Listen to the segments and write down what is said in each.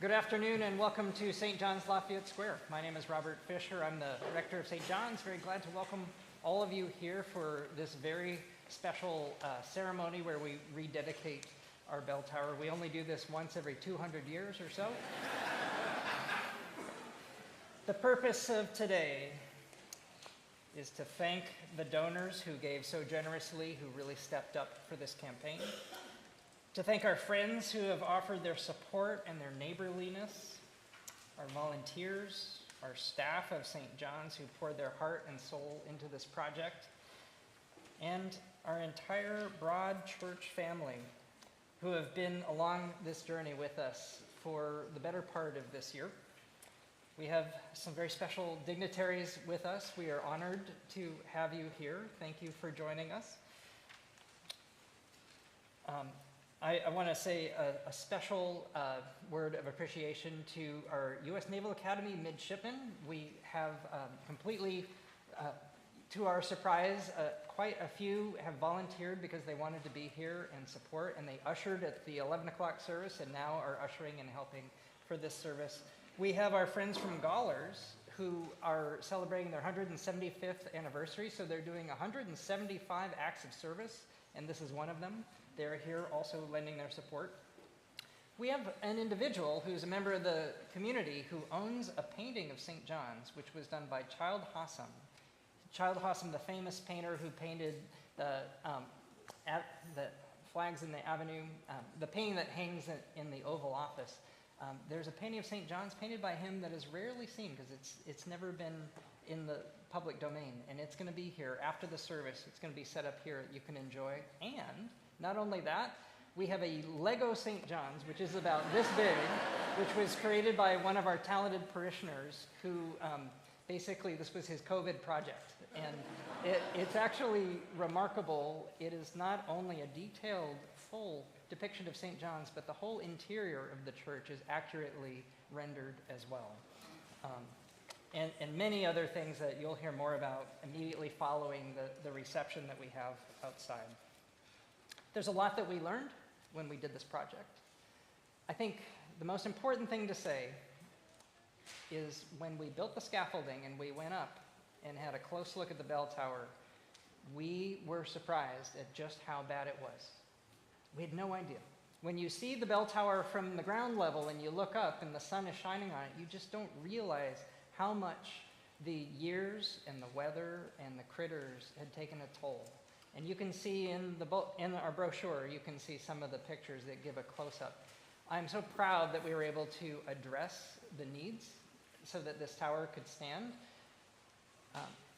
Good afternoon and welcome to St. John's Lafayette Square. My name is Robert Fisher. I'm the rector of St. John's. Very glad to welcome all of you here for this very special ceremony where we rededicate our bell tower. We only do this once every 200 years or so. The purpose of today is to thank the donors who gave so generously, who really stepped up for this campaign. To thank our friends who have offered their support and their neighborliness, our volunteers, our staff of St. John's who poured their heart and soul into this project, and our entire broad church family who have been along this journey with us for the better part of this year. We have some very special dignitaries with us. We are honored to have you here. Thank you for joining us. I want to say a special word of appreciation to our U.S. Naval Academy midshipmen. We have completely, to our surprise, quite a few have volunteered because they wanted to be here and support, and they ushered at the 11 o'clock service and now are ushering and helping for this service. We have our friends from Gallers who are celebrating their 175th anniversary, so they're doing 175 acts of service, and this is one of them. They're here also lending their support. We have an individual who's a member of the community who owns a painting of St. John's, which was done by Childe Hassam. Childe Hassam, the famous painter who painted the flags in the avenue, the painting that hangs in the Oval Office. There's a painting of St. John's painted by him that is rarely seen because it's never been in the public domain, and it's going to be here after the service. It's going to be set up here that you can enjoy. And not only that, we have a Lego St. John's, which is about this big, which was created by one of our talented parishioners who basically this was his COVID project. And it's actually remarkable. It is not only a detailed, full depiction of St. John's, but the whole interior of the church is accurately rendered as well. And many other things that you'll hear more about immediately following the reception that we have outside. There's a lot that we learned when we did this project. I think the most important thing to say is when we built the scaffolding and we went up and had a close look at the bell tower, we were surprised at just how bad it was. We had no idea. When you see the bell tower from the ground level and you look up and the sun is shining on it, you just don't realize how much the years and the weather and the critters had taken a toll. And you can see in our brochure, you can see some of the pictures that give a close-up. I'm so proud that we were able to address the needs so that this tower could stand.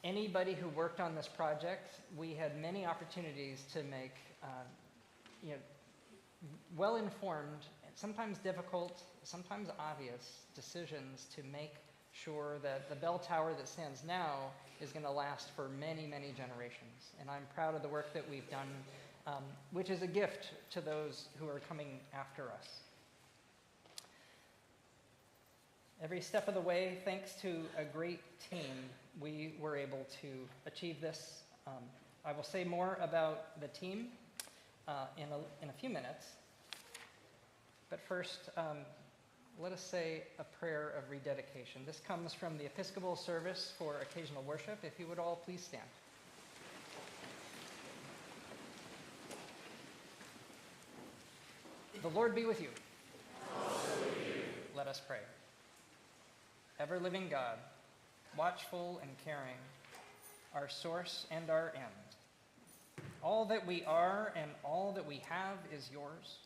Anybody who worked on this project, we had many opportunities to make well-informed, sometimes difficult, sometimes obvious decisions to make sure that the bell tower that stands now is going to last for many, many generations. And I'm proud of the work that we've done, which is a gift to those who are coming after us. Every step of the way, thanks to a great team, we were able to achieve this. I will say more about the team in a few minutes. But first, let us say a prayer of rededication. This comes from the Episcopal Service for Occasional Worship. If you would all please stand. The Lord be with you. Also with you. Let us pray. Ever-living God, watchful and caring, our source and our end. All that we are and all that we have is yours.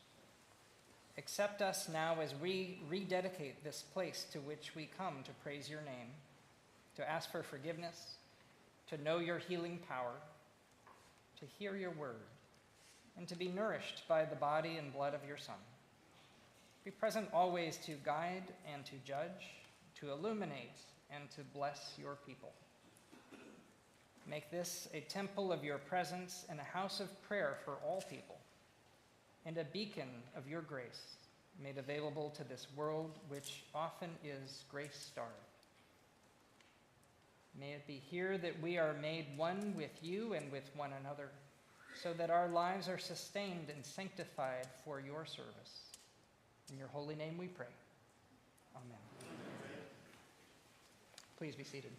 Accept us now as we rededicate this place to which we come to praise your name, to ask for forgiveness, to know your healing power, to hear your word, and to be nourished by the body and blood of your Son. Be present always to guide and to judge, to illuminate and to bless your people. Make this a temple of your presence and a house of prayer for all people, and a beacon of your grace made available to this world which often is grace-starved. May it be here that we are made one with you and with one another, so that our lives are sustained and sanctified for your service. In your holy name we pray. Amen. Please be seated.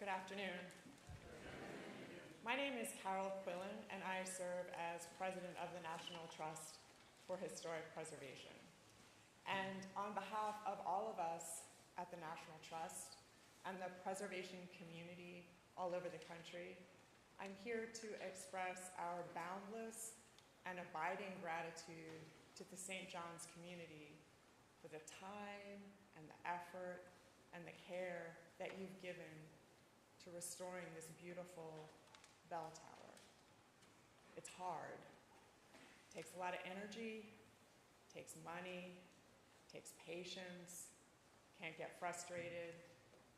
Good afternoon. My name is Carol Quillen, and I serve as president of the National Trust for Historic Preservation. And on behalf of all of us at the National Trust and the preservation community all over the country, I'm here to express our boundless and abiding gratitude to the St. John's community for the time and the effort and the care that you've given to restoring this beautiful bell tower. It's hard. It takes a lot of energy, takes money, takes patience, can't get frustrated.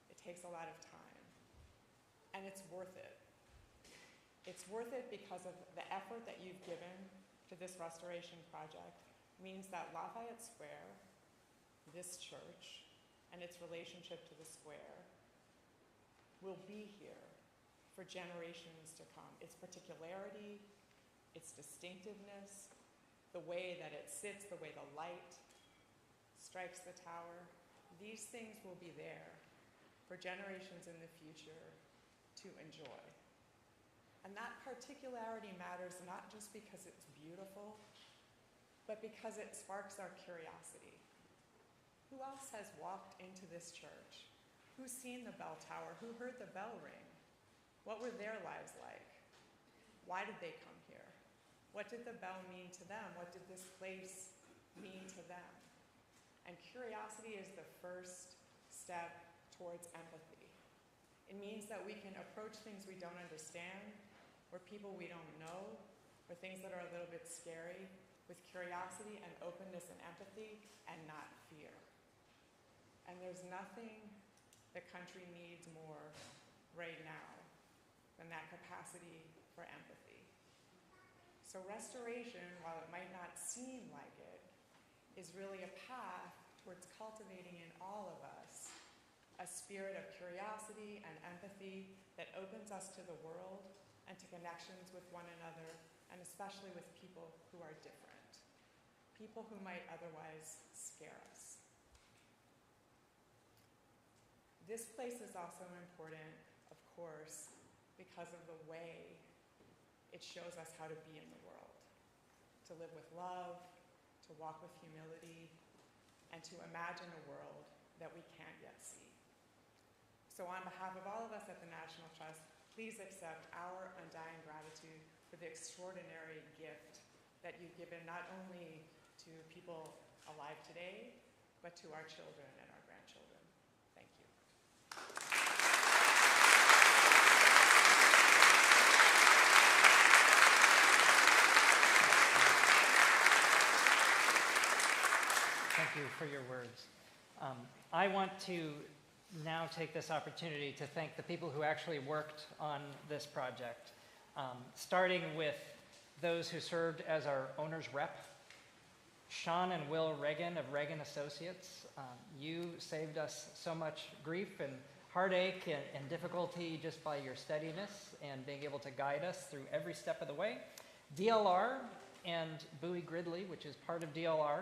It takes a lot of time. and it's worth it. It's worth it because of the effort that you've given to this restoration project means that Lafayette Square, this church, and its relationship to the square will be here for generations to come. Its particularity, its distinctiveness, the way that it sits, the way the light strikes the tower, these things will be there for generations in the future to enjoy. And that particularity matters not just because it's beautiful, but because it sparks our curiosity. Who else has walked into this church? Who's seen the bell tower? Who heard the bell ring? What were their lives like? Why did they come here? What did the bell mean to them? What did this place mean to them? And curiosity is the first step towards empathy. It means that we can approach things we don't understand, or people we don't know, or things that are a little bit scary, with curiosity and openness and empathy, and not fear. And there's nothing the country needs more right now than that capacity for empathy. So restoration, while it might not seem like it, is really a path towards cultivating in all of us a spirit of curiosity and empathy that opens us to the world and to connections with one another, and especially with people who are different, people who might otherwise scare us. This place is also important, of course, because of the way it shows us how to be in the world, to live with love, to walk with humility, and to imagine a world that we can't yet see. So on behalf of all of us at the National Trust, please accept our undying gratitude for the extraordinary gift that you've given not only to people alive today, but to our children and our grandchildren. Thank you. Thank you for your words. I want to now take this opportunity to thank the people who actually worked on this project, starting with those who served as our owner's rep. Sean and Will Reagan of Reagan Associates, you saved us so much grief and heartache and difficulty just by your steadiness and being able to guide us through every step of the way. DLR and Bowie Gridley, which is part of DLR,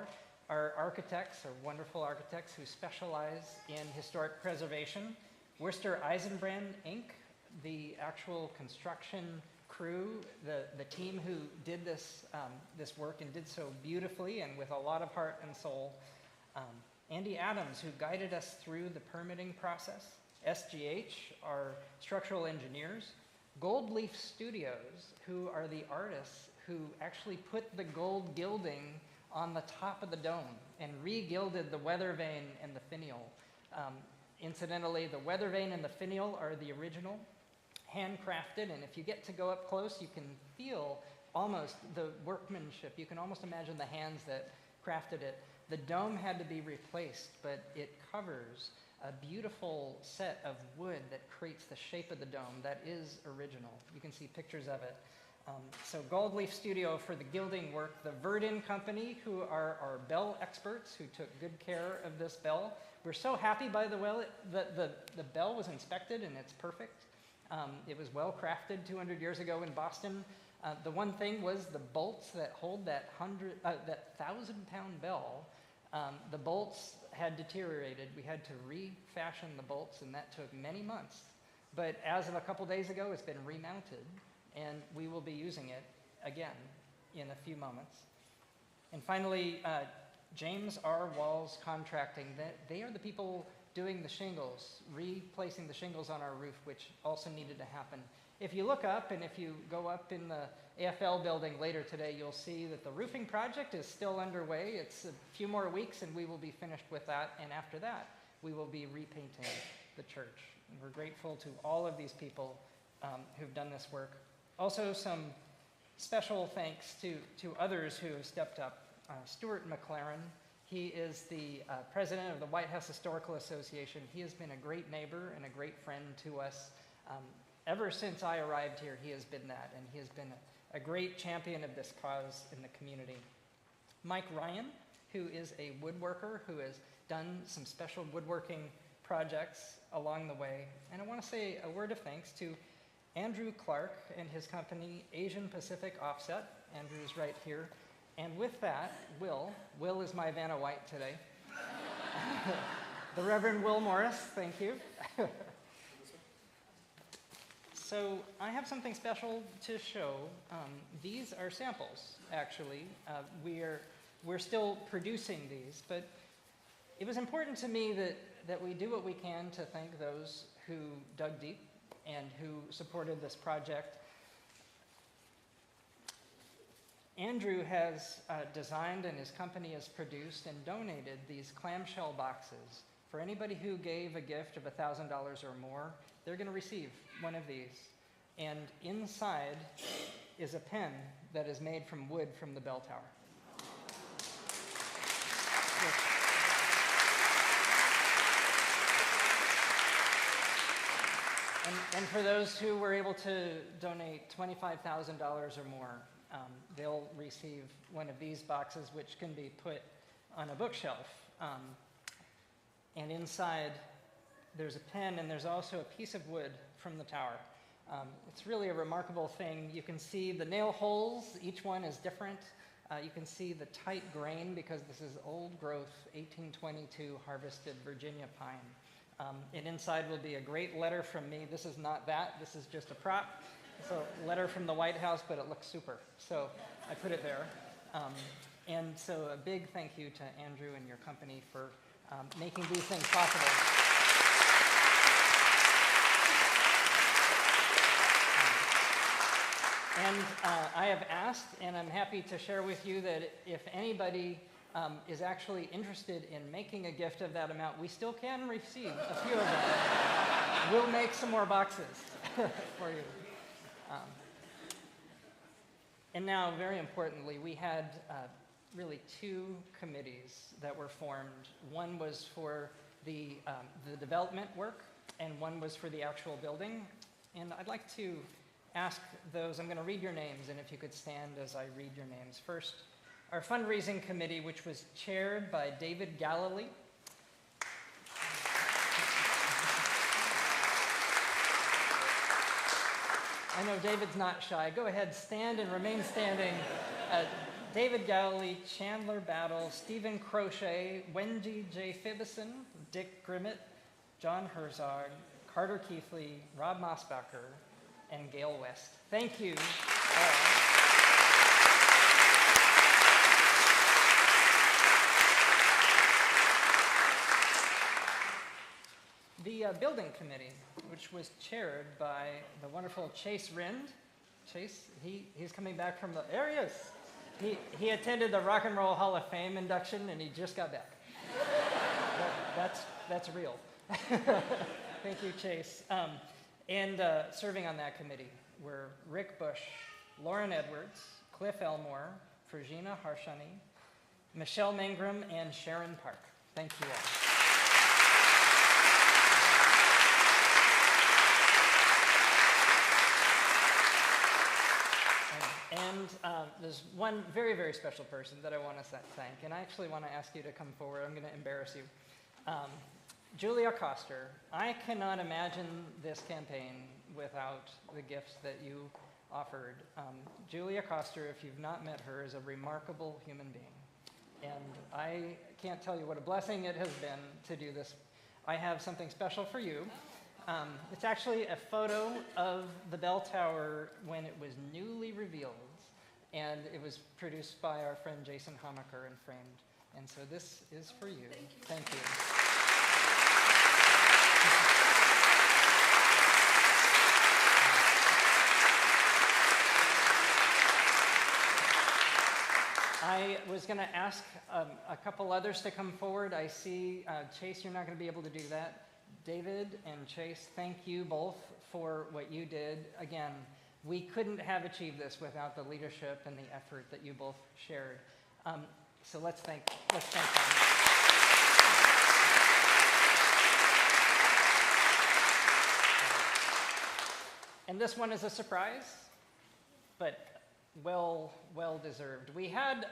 are architects, are wonderful architects who specialize in historic preservation. Worcester Eisenbrand, Inc., the actual construction crew, the team who did this work and did so beautifully and with a lot of heart and soul. Andy Adams, who guided us through the permitting process. SGH, our structural engineers. Gold Leaf Studios, who are the artists who actually put the gold gilding on the top of the dome and re-gilded the weather vane and the finial. Incidentally, the weather vane and the finial are the original, handcrafted, and if you get to go up close, you can feel almost the workmanship. You can almost imagine the hands that crafted it. The dome had to be replaced, but it covers a beautiful set of wood that creates the shape of the dome that is original. You can see pictures of it. So Gold Leaf Studio for the gilding work, the Verdin Company, who are our bell experts, who took good care of this bell. We're so happy, by the way, that the bell was inspected and it's perfect. It was well crafted 200 years ago in Boston. The one thing was the bolts that hold that 1,000-pound bell. The bolts had deteriorated. We had to refashion the bolts, and that took many months. But as of a couple days ago, it's been remounted, and we will be using it again in a few moments. And finally, James R. Walls Contracting. They are the people doing the shingles, replacing the shingles on our roof, which also needed to happen. If you look up, and if you go up in the AFL building later today, you'll see that the roofing project is still underway. It's a few more weeks, and we will be finished with that. And after that, we will be repainting the church. And we're grateful to all of these people who've done this work. Also, some special thanks to others who have stepped up. Stuart McLaren, he is the president of the White House Historical Association. He has been a great neighbor and a great friend to us. ever since I arrived here, he has been that, and he has been a great champion of this cause in the community. Mike Ryan, who is a woodworker who has done some special woodworking projects along the way. And I want to say a word of thanks to Andrew Clark and his company, Asian Pacific Offset. Andrew's right here. And with that, Will is my Vanna White today. The Reverend Will Morris, thank you. So I have something special to show. These are samples, actually. We're still producing these, but it was important to me that we do what we can to thank those who dug deep and who supported this project. Andrew has designed, and his company has produced and donated these clamshell boxes. For anybody who gave a gift of $1,000 or more, they're going to receive one of these. And inside is a pen that is made from wood from the bell tower. And for those who were able to donate $25,000 or more, they'll receive one of these boxes, which can be put on a bookshelf. And inside, there's a pen, and there's also a piece of wood from the tower. It's really a remarkable thing. You can see the nail holes. Each one is different. You can see the tight grain, because this is old growth, 1822 harvested Virginia pine. And inside will be a great letter from me. This is not that. This is just a prop. It's a letter from the White House, but it looks super. So I put it there. And so a big thank you to Andrew and your company for making these things possible. And I have asked, and I'm happy to share with you, that if anybody is actually interested in making a gift of that amount, we still can receive a few of them. We'll make some more boxes for you. And now, very importantly, we had really two committees that were formed. One was for the development work, and one was for the actual building. And I'd like to ask those, I'm going to read your names, and if you could stand as I read your names. First, our fundraising committee, which was chaired by David Galilee. I know David's not shy. Go ahead, stand and remain standing. David Galilee, Chandler Battle, Stephen Crochet, Wendy J. Fibison, Dick Grimmett, John Herzog, Carter Keithley, Rob Mosbacher, and Gail West. Thank you. The building committee, which was chaired by the wonderful Chase Rind. Chase, he's coming back from the areas. He attended the Rock and Roll Hall of Fame induction, and he just got back. That's real. Thank you, Chase. And serving on that committee were Rick Bush, Lauren Edwards, Cliff Elmore, Virginia Harshani, Michelle Mangrum, and Sharon Park. Thank you all. And there's one very, very special person that I want to thank, and I actually want to ask you to come forward. I'm going to embarrass you. Julia Coster. I cannot imagine this campaign without the gifts that you offered. Julia Coster, if you've not met her, is a remarkable human being. And I can't tell you what a blessing it has been to do this. I have something special for you. It's actually a photo of the bell tower when it was newly revealed, and it was produced by our friend Jason Homaker and framed. And so this is for you. Thank you. I was going to ask a couple others to come forward. I see, Chase, you're not going to be able to do that. David and Chase, thank you both for what you did. Again, we couldn't have achieved this without the leadership and the effort that you both shared. So let's thank them. And this one is a surprise, but well deserved. We had,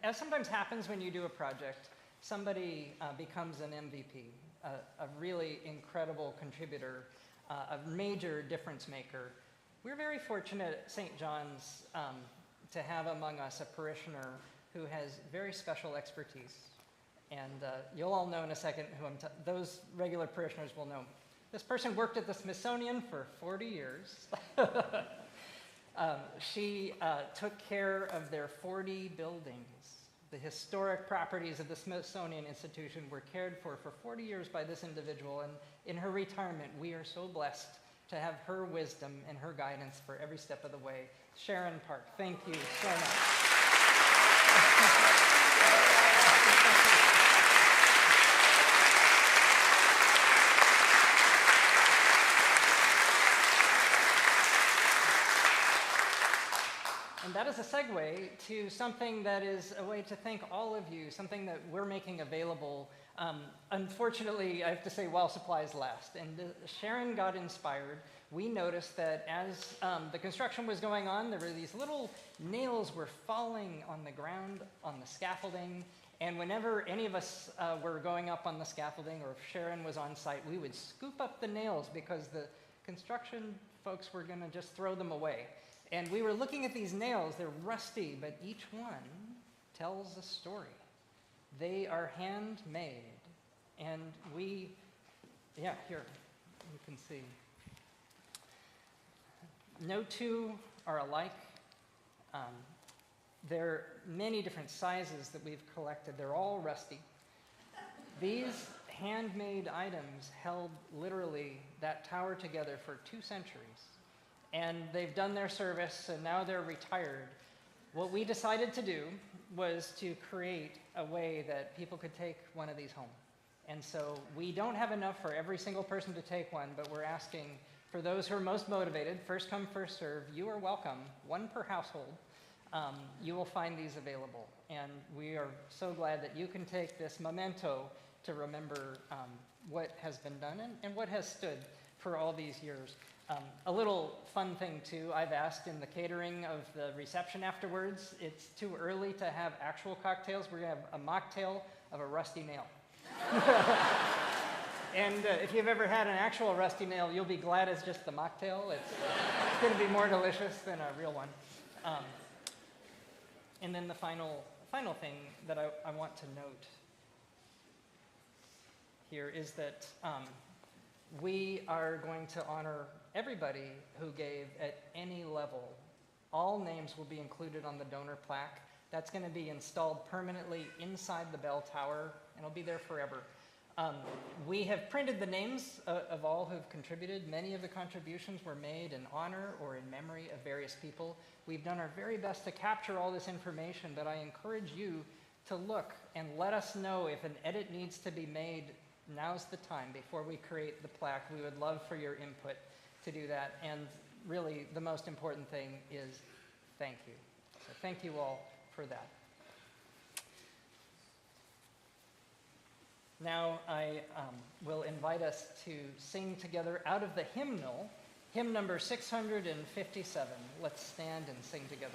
as sometimes happens when you do a project, somebody becomes an MVP, a really incredible contributor, a major difference maker. We're very fortunate at St. John's to have among us a parishioner who has very special expertise. And you'll all know in a second who those regular parishioners will know. This person worked at the Smithsonian for 40 years. She took care of their 40 buildings. The historic properties of the Smithsonian Institution were cared for 40 years by this individual. And in her retirement, we are so blessed to have her wisdom and her guidance for every step of the way. Sharon Park, thank you so much. And that is a segue to something that is a way to thank all of you, something that we're making available. Unfortunately, I have to say, while supplies last. And Sharon got inspired. We noticed that as the construction was going on, there were these little nails were falling on the ground, on the scaffolding. And whenever any of us were going up on the scaffolding, or if Sharon was on site, we would scoop up the nails because the construction folks were going to just throw them away. And we were looking at these nails. They're rusty, but each one tells a story. They are handmade. And here, you can see. No two are alike. There are many different sizes that we've collected. They're all rusty. These handmade items held literally that tower together for 2 centuries. And they've done their service, and now they're retired. What we decided to do was to create a way that people could take one of these home. And so we don't have enough for every single person to take one, but we're asking for those who are most motivated, first come, first serve. You are welcome, 1 per household. You will find these available. And we are so glad that you can take this memento to remember what has been done and what has stood for all these years. A little fun thing too, I've asked in the catering of the reception afterwards, it's too early to have actual cocktails. We're gonna have a mocktail of a rusty nail. And if you've ever had an actual rusty nail, you'll be glad it's just the mocktail. It's gonna be more delicious than a real one. And then the final thing that I want to note here is that we are going to honor everybody who gave at any level. All names will be included on the donor plaque. That's going to be installed permanently inside the bell tower, and it'll be there forever. We have printed the names of all who've contributed. Many of the contributions were made in honor or in memory of various people. We've done our very best to capture all this information, but I encourage you to look and let us know if an edit needs to be made. Now's the time before we create the plaque. We would love for your input to do that. And really, the most important thing is thank you. So thank you all for that. Now I will invite us to sing together out of the hymnal, hymn number 657. Let's stand and sing together.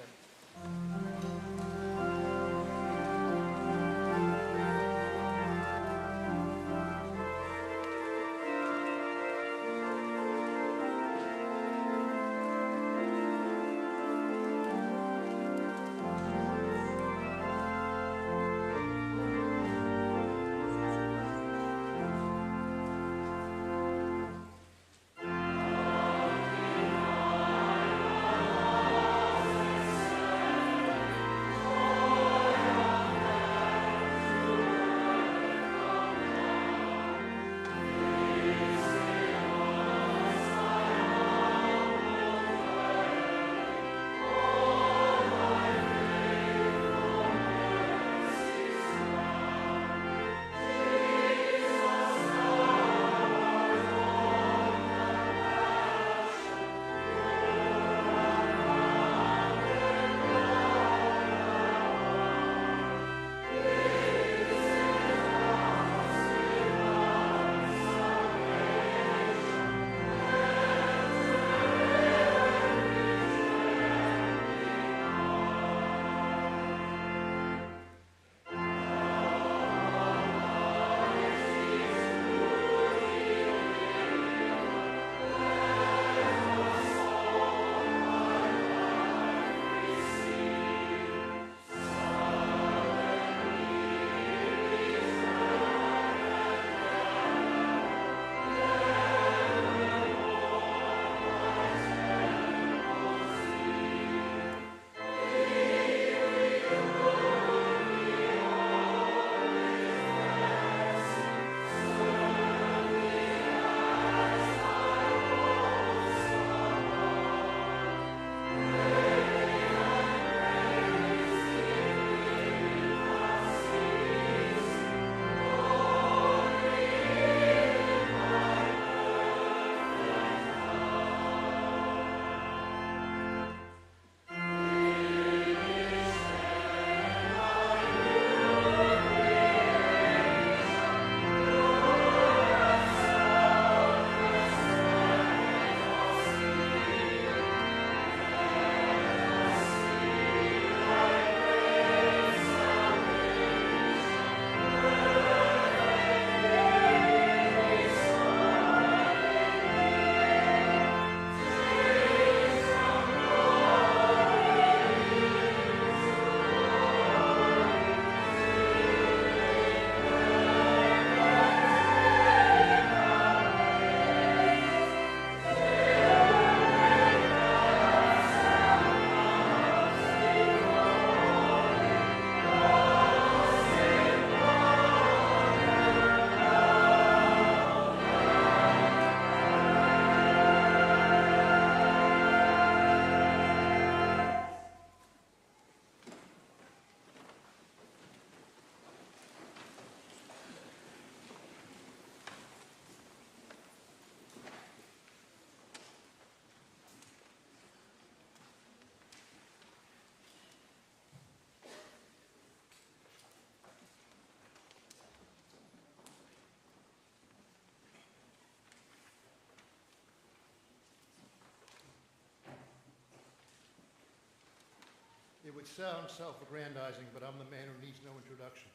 It would sound self-aggrandizing, but I'm the man who needs no introduction.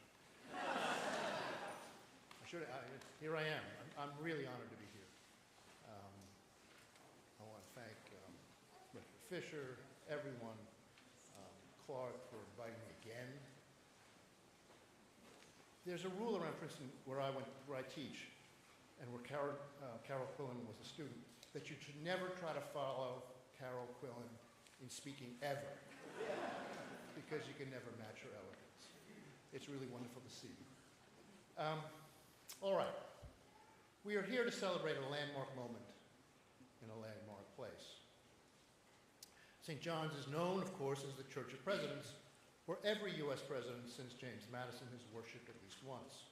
Here I am. I'm really honored to be here. I want to thank Mr. Fisher, everyone, Clark for inviting me again. There's a rule around Princeton where I teach, and where Carol Quillen was a student, that you should never try to follow Carol Quillen in speaking ever, because you can never match her elegance. It's really wonderful to see you. All right. We are here to celebrate a landmark moment in a landmark place. St. John's is known, of course, as the Church of Presidents, where every U.S. president since James Madison has worshipped at least once.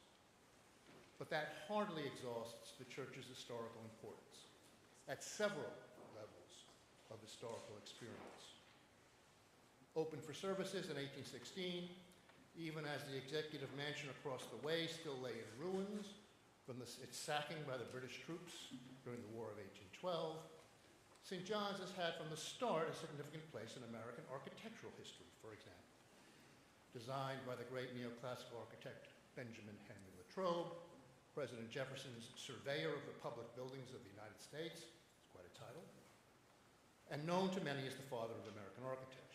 But that hardly exhausts the church's historical importance at several levels of historical experience. Opened for services in 1816, even as the executive mansion across the way still lay in ruins from its sacking by the British troops during the War of 1812, St. John's has had from the start a significant place in American architectural history, for example. Designed by the great neoclassical architect Benjamin Henry Latrobe, President Jefferson's surveyor of the public buildings of the United States, it's quite a title, and known to many as the father of American architecture.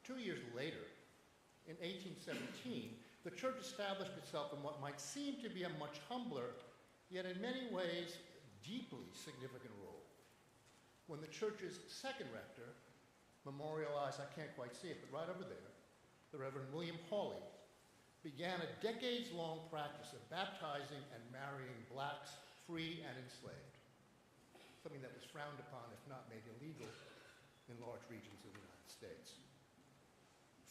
2 years later, in 1817, the church established itself in what might seem to be a much humbler, yet in many ways deeply significant role. When the church's second rector, memorialized, I can't quite see it, but right over there, the Reverend William Hawley, began a decades-long practice of baptizing and marrying blacks, free and enslaved, something that was frowned upon, if not made illegal, in large regions of the United States.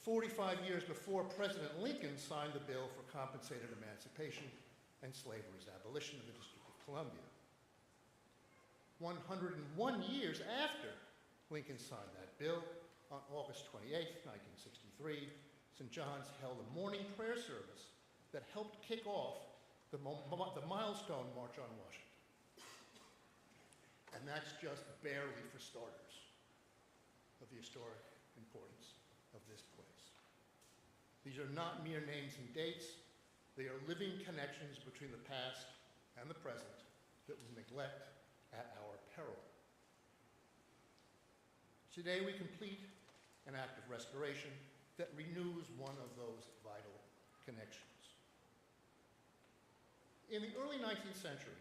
45 years before, President Lincoln signed the bill for compensated emancipation and slavery's abolition in the District of Columbia. 101 years after Lincoln signed that bill, on August 28, 1963, St. John's held a morning prayer service that helped kick off the milestone March on Washington. And that's just barely for starters of the historic importance of this place. These are not mere names and dates. They are living connections between the past and the present that we neglect at our peril. Today we complete an act of restoration that renews one of those vital connections. In the early 19th century,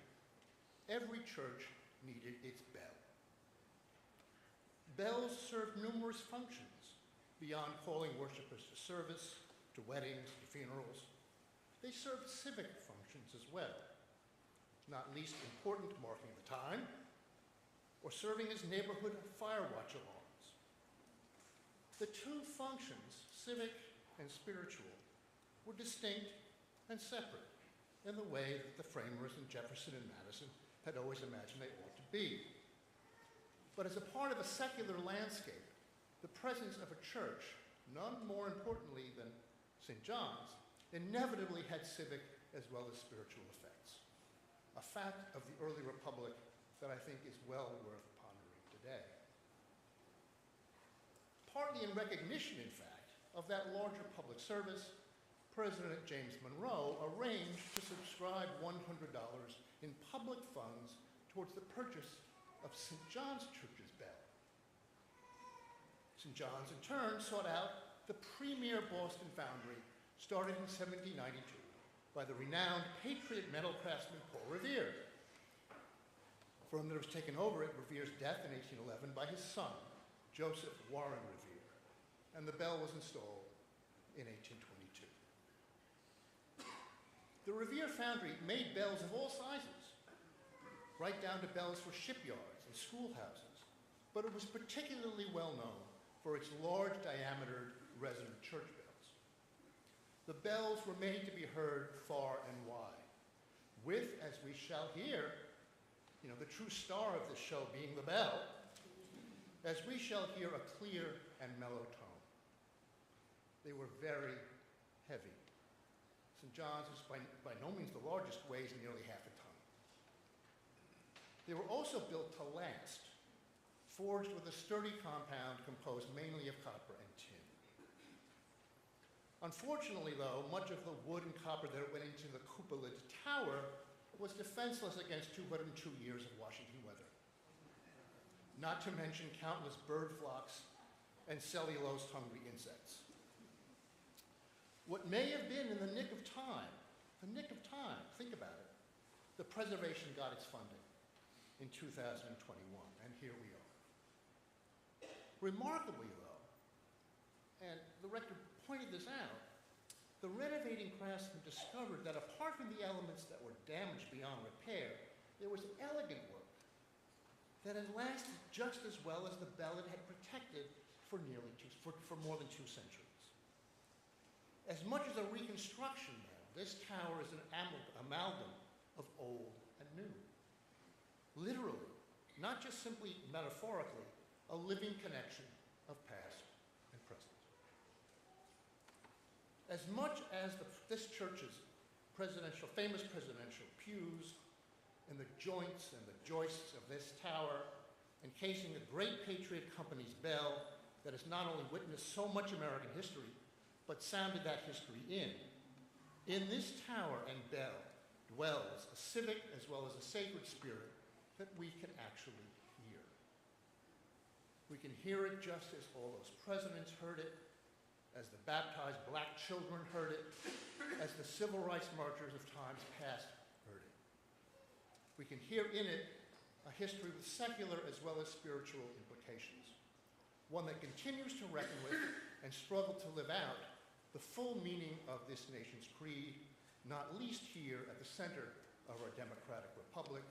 every church needed its bell. Bells served numerous functions beyond calling worshipers to service, to weddings, to funerals. They served civic functions as well, not least important marking the time, or serving as neighborhood fire watch alarms. The two functions, civic and spiritual, were distinct and separate in the way that the framers in Jefferson and Madison had always imagined they ought to be. But as a part of a secular landscape, the presence of a church, none more importantly than St. John's, inevitably had civic as well as spiritual effects, a fact of the early republic that I think is well worth pondering today. Partly in recognition, in fact, of that larger public service, President James Monroe arranged to subscribe $100 in public funds towards the purchase of St. John's Church's bell. St. John's, in turn, sought out the premier Boston foundry, started in 1792 by the renowned patriot metal craftsman Paul Revere. A firm that was taken over at Revere's death in 1811 by his son, Joseph Warren Revere, and the bell was installed in 1822. The Revere foundry made bells of all sizes, right down to bells for shipyards and schoolhouses, but it was particularly well known for its large diameter resonant church bells. The bells were made to be heard far and wide, with, as we shall hear, the true star of this show being the bell, as we shall hear a clear and mellow tone. They were very heavy. St. John's is by no means the largest, weighs nearly half a ton. They were also built to last forged with a sturdy compound composed mainly of copper and tin. Unfortunately, though, much of the wood and copper that went into the cupolaed tower was defenseless against 202 years of Washington weather, not to mention countless bird flocks and cellulose-hungry insects. What may have been in the nick of time, think about it, the preservation got its funding in 2021, and here we are. Remarkably, though, and the rector pointed this out, the renovating craftsmen discovered that apart from the elements that were damaged beyond repair, there was elegant work that had lasted just as well as the bell it had protected for more than 2 centuries. As much as a reconstruction, though, this tower is an amalgam of old and new. Literally, not just simply metaphorically, a living connection of past and present. As much as this church's famous presidential pews and the joints and the joists of this tower, encasing the great Patriot Company's bell that has not only witnessed so much American history, but sounded that history in this tower and bell dwells a civic as well as a sacred spirit that we can actually hear. We can hear it just as all those presidents heard it, as the baptized black children heard it, as the civil rights marchers of times past heard it. We can hear in it a history with secular as well as spiritual implications, one that continues to reckon with and struggle to live out the full meaning of this nation's creed, not least here at the center of our democratic republic.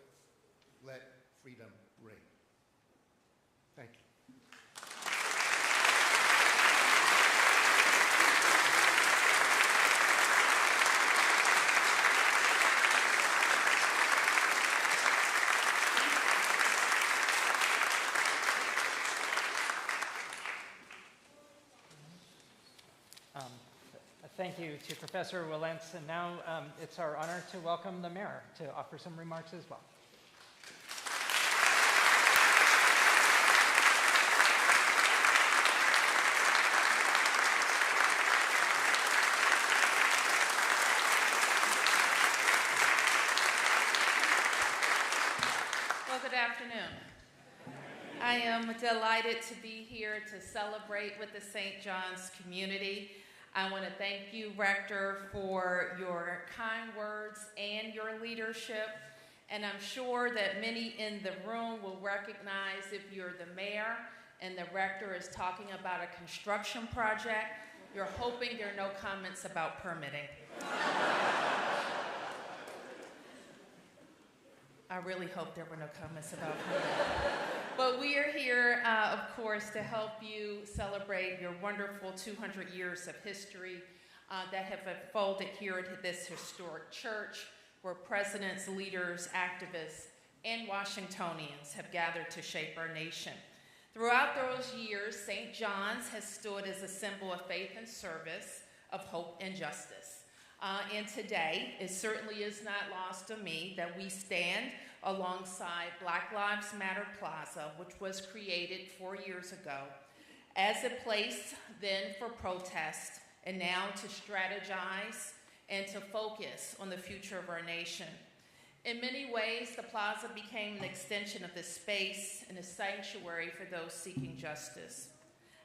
Let freedom ring. Thank you. Thank you to Professor Willentz, and now it's our honor to welcome the mayor to offer some remarks as well. Well, good afternoon. I am delighted to be here to celebrate with the St. John's community. I want to thank you, Rector, for your kind words and your leadership. And I'm sure that many in the room will recognize if you're the mayor and the rector is talking about a construction project, you're hoping there are no comments about permitting. I really hope there were no comments about permitting. But we are here, of course, to help you celebrate your wonderful 200 years of history that have unfolded here at this historic church, where presidents, leaders, activists, and Washingtonians have gathered to shape our nation. Throughout those years, St. John's has stood as a symbol of faith and service, of hope and justice. And today, it certainly is not lost on me that we stand alongside Black Lives Matter Plaza, which was created 4 years ago, as a place then for protest and now to strategize and to focus on the future of our nation. In many ways, the plaza became an extension of this space and a sanctuary for those seeking justice.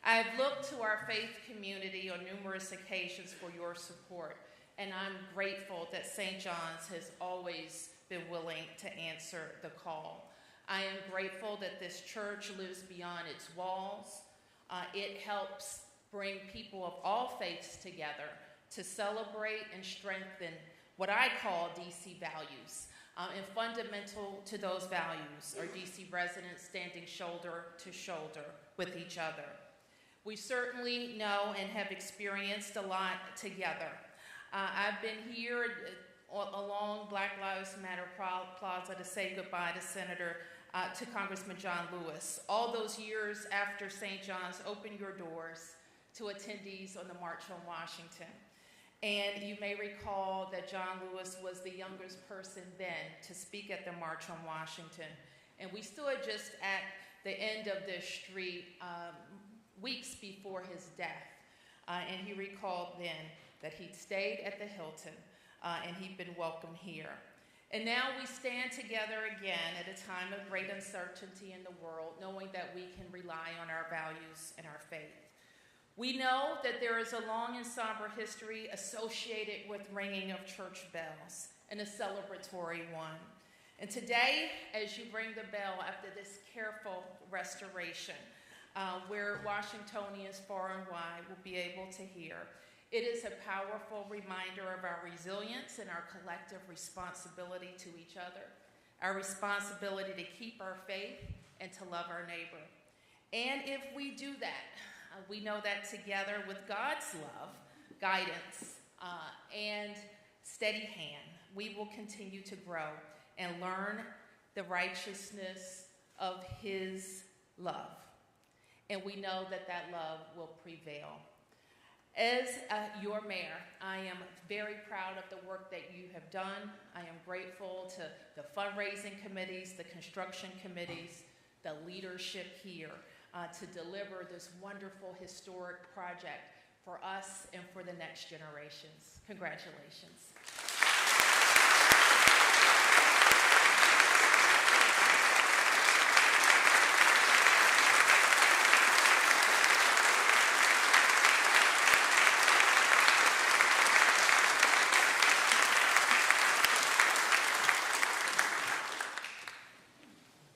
I have looked to our faith community on numerous occasions for your support, and I'm grateful that St. John's has always been willing to answer the call. I am grateful that this church lives beyond its walls. It helps bring people of all faiths together to celebrate and strengthen what I call DC values. And fundamental to those values are DC residents standing shoulder to shoulder with each other. We certainly know and have experienced a lot together. I've been here along Black Lives Matter Plaza to say goodbye to Congressman John Lewis. All those years after St. John's opened your doors to attendees on the March on Washington. And you may recall that John Lewis was the youngest person then to speak at the March on Washington. And we stood just at the end of this street weeks before his death. And he recalled then that he'd stayed at the Hilton and he'd been welcome here. And now we stand together again at a time of great uncertainty in the world, knowing that we can rely on our values and our faith. We know that there is a long and somber history associated with ringing of church bells, and a celebratory one. And today, as you ring the bell after this careful restoration, where Washingtonians far and wide will be able to hear, it is a powerful reminder of our resilience and our collective responsibility to each other, our responsibility to keep our faith and to love our neighbor. And if we do that, we know that together with God's love, guidance, and steady hand, we will continue to grow and learn the righteousness of his love. And we know that that love will prevail. As your mayor, I am very proud of the work that you have done. I am grateful to the fundraising committees, the construction committees, the leadership here to deliver this wonderful historic project for us and for the next generations. Congratulations.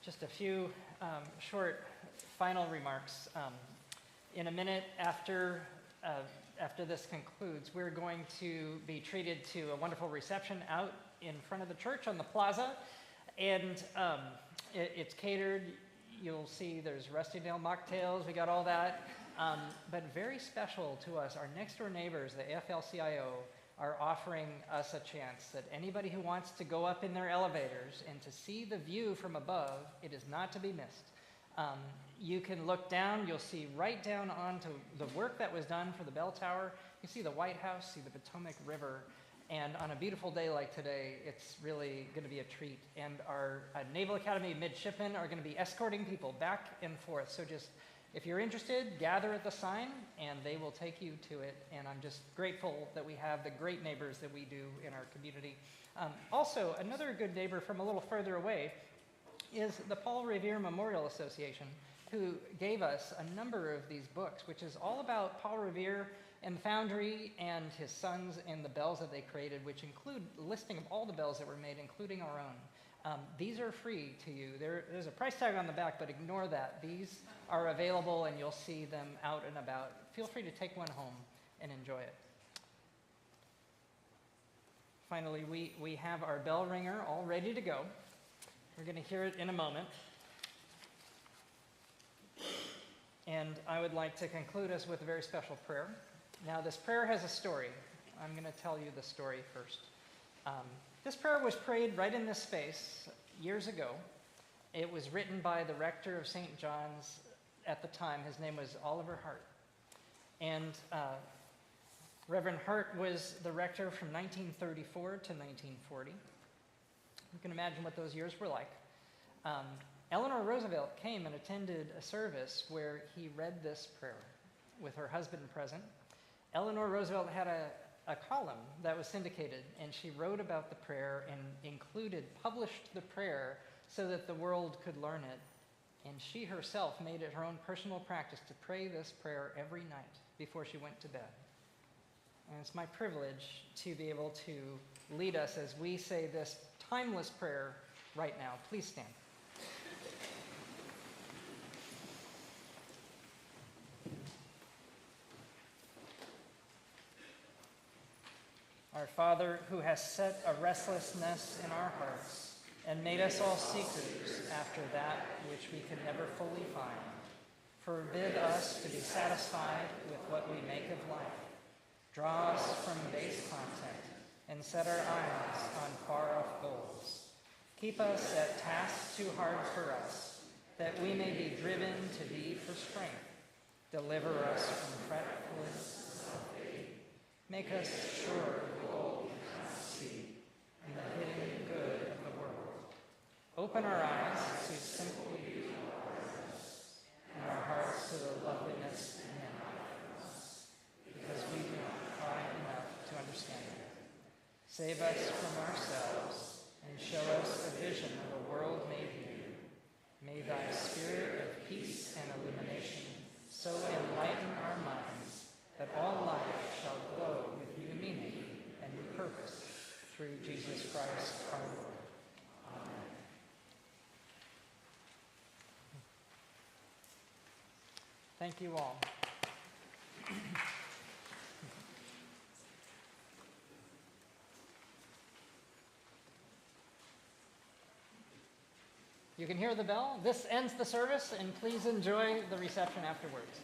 Just a few short final remarks. In a minute after this concludes, we're going to be treated to a wonderful reception out in front of the church on the plaza. And it's catered. You'll see there's Rusty Nail mocktails. We got all that. But very special to us, our next door neighbors, the AFL-CIO, are offering us a chance that anybody who wants to go up in their elevators and to see the view from above, it is not to be missed. You can look down, you'll see right down onto the work that was done for the bell tower. You see the White House, see the Potomac River, and on a beautiful day like today, it's really going to be a treat. And our Naval Academy midshipmen are going to be escorting people back and forth. So just, if you're interested, gather at the sign, and they will take you to it. And I'm just grateful that we have the great neighbors that we do in our community. Also, another good neighbor from a little further away is the Paul Revere Memorial Association, who gave us a number of these books, which is all about Paul Revere and Foundry and his sons and the bells that they created, which include a listing of all the bells that were made, including our own. These are free to you. There's a price tag on the back, but ignore that. These are available, and you'll see them out and about. Feel free to take one home and enjoy it. Finally, we have our bell ringer all ready to go. We're going to hear it in a moment. And I would like to conclude us with a very special prayer. Now, this prayer has a story. I'm going to tell you the story first. This prayer was prayed right in this space years ago. It was written by the rector of St. John's at the time. His name was Oliver Hart. And Reverend Hart was the rector from 1934 to 1940. You can imagine what those years were like. Eleanor Roosevelt came and attended a service where he read this prayer with her husband present. Eleanor Roosevelt had a column that was syndicated, and she wrote about the prayer and published the prayer so that the world could learn it. And she herself made it her own personal practice to pray this prayer every night before she went to bed. And it's my privilege to be able to lead us as we say this timeless prayer right now. Please stand. Our Father, who has set a restlessness in our hearts and made us all seekers after that which we can never fully find, forbid us to be satisfied with what we make of life. Draw us from base content and set our eyes on far-off goals. Keep us at tasks too hard for us, that we may be driven to thee for strength. Deliver us from fretfulness of faith. Make us sure of the goal we cannot see and the hidden good of the world. Open our eyes to simple beauty of ours, Save us from ourselves and show us a vision of a world made new. May thy spirit of peace and illumination so enlighten our minds that all life shall glow with new meaning and new purpose through Jesus Christ our Lord. Amen. Thank you all. You can hear the bell. This ends the service, and please enjoy the reception afterwards.